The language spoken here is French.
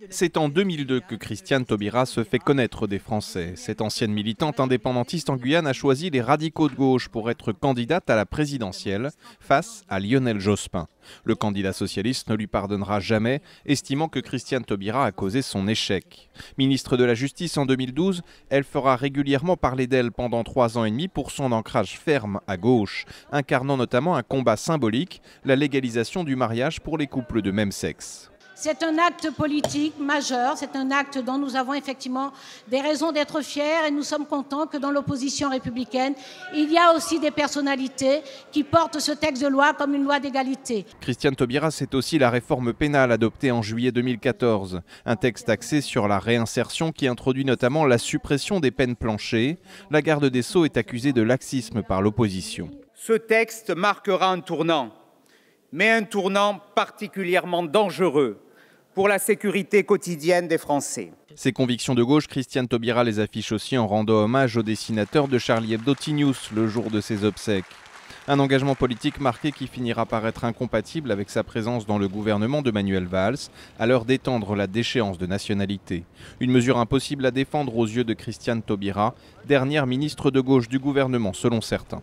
C'est en 2002 que Christiane Taubira se fait connaître des Français. Cette ancienne militante indépendantiste en Guyane a choisi les radicaux de gauche pour être candidate à la présidentielle face à Lionel Jospin. Le candidat socialiste ne lui pardonnera jamais, estimant que Christiane Taubira a causé son échec. Ministre de la Justice en 2012, elle fera régulièrement parler d'elle pendant 3 ans et demi pour son ancrage ferme à gauche, incarnant notamment un combat symbolique, la légalisation du mariage pour les couples de même sexe. C'est un acte politique majeur, c'est un acte dont nous avons effectivement des raisons d'être fiers et nous sommes contents que dans l'opposition républicaine, il y a aussi des personnalités qui portent ce texte de loi comme une loi d'égalité. Christiane Taubira, c'est aussi la réforme pénale adoptée en juillet 2014. Un texte axé sur la réinsertion qui introduit notamment la suppression des peines planchées. La garde des Sceaux est accusée de laxisme par l'opposition. Ce texte marquera un tournant, mais un tournant particulièrement dangereux pour la sécurité quotidienne des Français. Ses convictions de gauche, Christiane Taubira les affiche aussi en rendant hommage au dessinateur de Charlie Hebdo Tinius le jour de ses obsèques. Un engagement politique marqué qui finira par être incompatible avec sa présence dans le gouvernement de Manuel Valls à l'heure d'étendre la déchéance de nationalité. Une mesure impossible à défendre aux yeux de Christiane Taubira, dernière ministre de gauche du gouvernement selon certains.